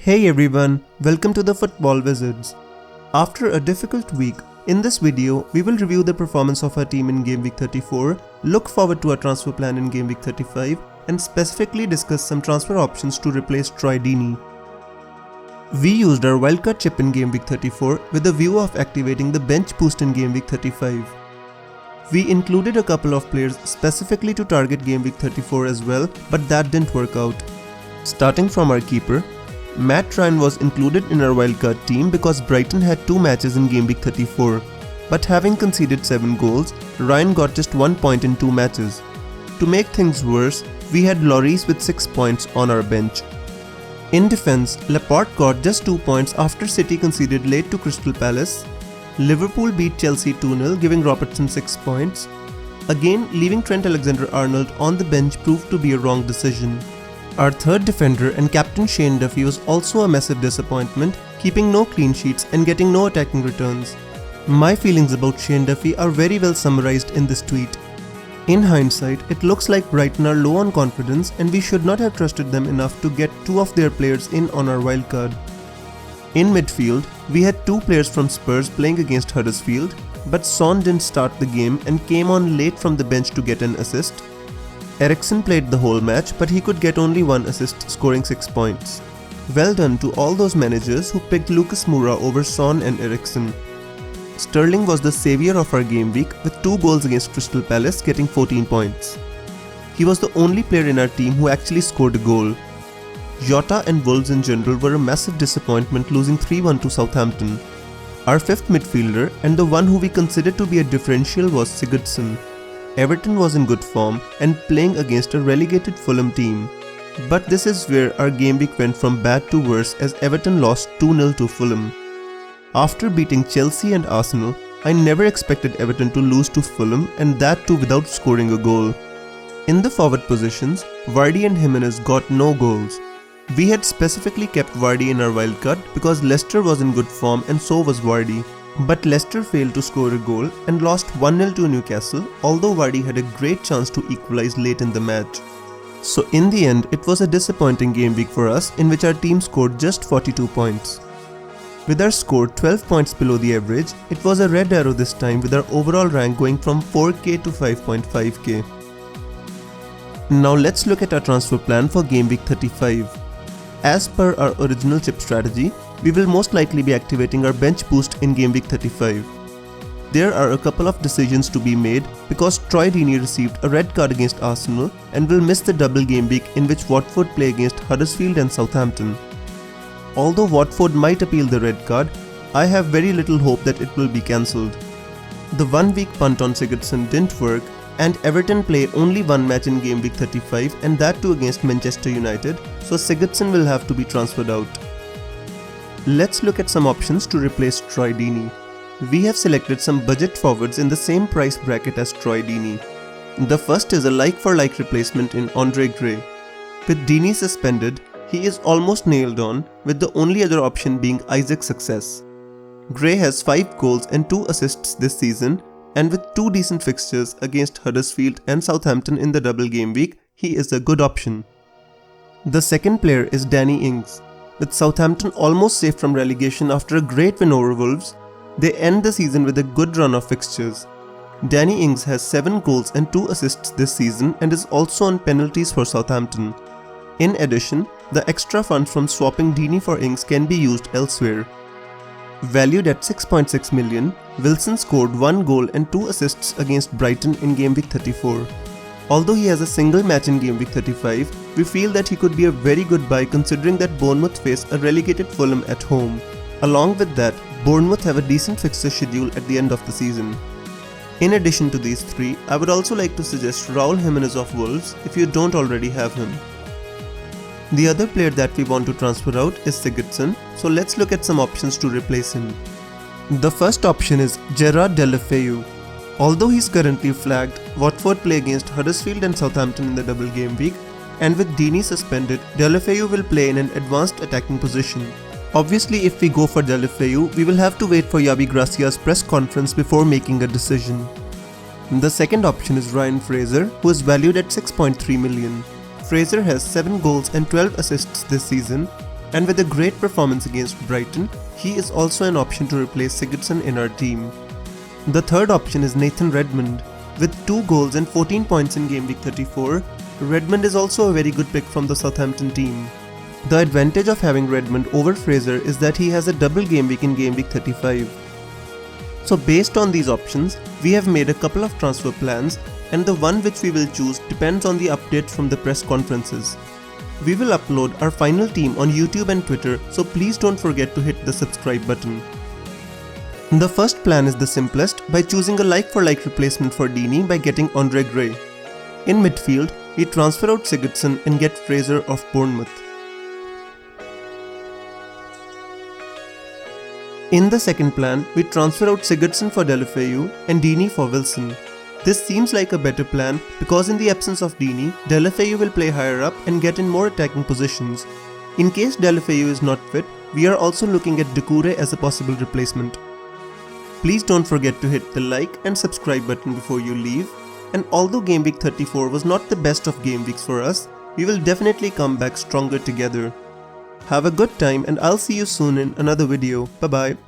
Hey everyone, welcome to the Football Wizards. After a difficult week, in this video, we will review the performance of our team in Gameweek 34, look forward to our transfer plan in Gameweek 35, and specifically discuss some transfer options to replace Troy Deeney. We used our wildcard chip in Gameweek 34 with a view of activating the bench boost in Gameweek 35. We included a couple of players specifically to target Gameweek 34 as well, but that didn't work out. Starting from our keeper, Matt Ryan was included in our wildcard team because Brighton had 2 matches in Gameweek 34, but having conceded 7 goals, Ryan got just 1 point in 2 matches. To make things worse, we had Lloris with 6 points on our bench. In defense, Laporte got just 2 points after City conceded late to Crystal Palace. Liverpool beat Chelsea 2-0, giving Robertson 6 points. Again, leaving Trent Alexander-Arnold on the bench proved to be a wrong decision. Our third defender and captain Shane Duffy was also a massive disappointment, keeping no clean sheets and getting no attacking returns. My feelings about Shane Duffy are very well summarized in this tweet. In hindsight, it looks like Brighton are low on confidence and we should not have trusted them enough to get 2 of their players in on our wildcard. In midfield, we had 2 players from Spurs playing against Huddersfield, but Son didn't start the game and came on late from the bench to get an assist. Eriksen played the whole match, but he could get only 1 assist, scoring 6 points. Well done to all those managers who picked Lucas Moura over Son and Eriksen. Sterling was the saviour of our game week with 2 goals against Crystal Palace, getting 14 points. He was the only player in our team who actually scored a goal. Jota and Wolves in general were a massive disappointment, losing 3-1 to Southampton. Our 5th midfielder and the one who we considered to be a differential was Sigurdsson. Everton was in good form and playing against a relegated Fulham team. But this is where our game week went from bad to worse as Everton lost 2-0 to Fulham. After beating Chelsea and Arsenal, I never expected Everton to lose to Fulham, and that too without scoring a goal. In the forward positions, Vardy and Jimenez got no goals. We had specifically kept Vardy in our wildcard because Leicester was in good form and so was Vardy. But Leicester failed to score a goal and lost 1-0 to Newcastle, although Vardy had a great chance to equalize late in the match. So in the end, it was a disappointing game week for us in which our team scored just 42 points. With our score 12 points below the average, it was a red arrow this time with our overall rank going from 4k to 5.5k. Now let's look at our transfer plan for game week 35. As per our original chip strategy, we will most likely be activating our bench boost in Gameweek 35. There are a couple of decisions to be made because Troy Deeney received a red card against Arsenal and will miss the double game week in which Watford play against Huddersfield and Southampton. Although Watford might appeal the red card, I have very little hope that it will be cancelled. The 1-week punt on Sigurdsson didn't work, and Everton play only 1 match in Gameweek 35 and that too against Manchester United, so Sigurdsson will have to be transferred out. Let's look at some options to replace Troy Deeney. We have selected some budget forwards in the same price bracket as Troy Deeney. The first is a like-for-like replacement in Andre Gray. With Deeney suspended, he is almost nailed on, with the only other option being Isaac Success. Gray has 5 goals and 2 assists this season, and with 2 decent fixtures against Huddersfield and Southampton in the double game week, he is a good option. The second player is Danny Ings. With Southampton almost safe from relegation after a great win over Wolves, they end the season with a good run of fixtures. Danny Ings has 7 goals and 2 assists this season and is also on penalties for Southampton. In addition, the extra funds from swapping Deeney for Ings can be used elsewhere. Valued at 6.6 million, Wilson scored 1 goal and 2 assists against Brighton in Gameweek 34. Although he has a single match in Gameweek 35, we feel that he could be a very good buy considering that Bournemouth face a relegated Fulham at home. Along with that, Bournemouth have a decent fixture schedule at the end of the season. In addition to these 3, I would also like to suggest Raul Jimenez of Wolves if you don't already have him. The other player that we want to transfer out is Sigurdsson, so let's look at some options to replace him. The first option is Gerard Deulofeu. Although he's currently flagged, Watford play against Huddersfield and Southampton in the double game week, and with Deeney suspended, Deulofeu will play in an advanced attacking position. Obviously, if we go for Deulofeu, we will have to wait for Javi Gracia's press conference before making a decision. The second option is Ryan Fraser, who is valued at 6.3 million. Fraser has 7 goals and 12 assists this season. and with a great performance against Brighton, he is also an option to replace Sigurdsson in our team. The third option is Nathan Redmond. With 2 goals and 14 points in Game Week 34, Redmond is also a very good pick from the Southampton team. The advantage of having Redmond over Fraser is that he has a double game week in Game Week 35. So based on these options, we have made a couple of transfer plans, and the one which we will choose depends on the updates from the press conferences. We will upload our final team on YouTube and Twitter, so please don't forget to hit the subscribe button. The first plan is the simplest by choosing a like-for-like replacement for Deeney by getting Andre Gray. In midfield, we transfer out Sigurdsson and get Fraser of Bournemouth. In the second plan, we transfer out Sigurdsson for Deulofeu and Deeney for Wilson. This seems like a better plan because in the absence of Deeney, Deulofeu will play higher up and get in more attacking positions. In case Deulofeu is not fit, we are also looking at Doucouré as a possible replacement. Please don't forget to hit the like and subscribe button before you leave, and although Game Week 34 was not the best of game weeks for us, we will definitely come back stronger together. Have a good time and I'll see you soon in another video. Bye bye.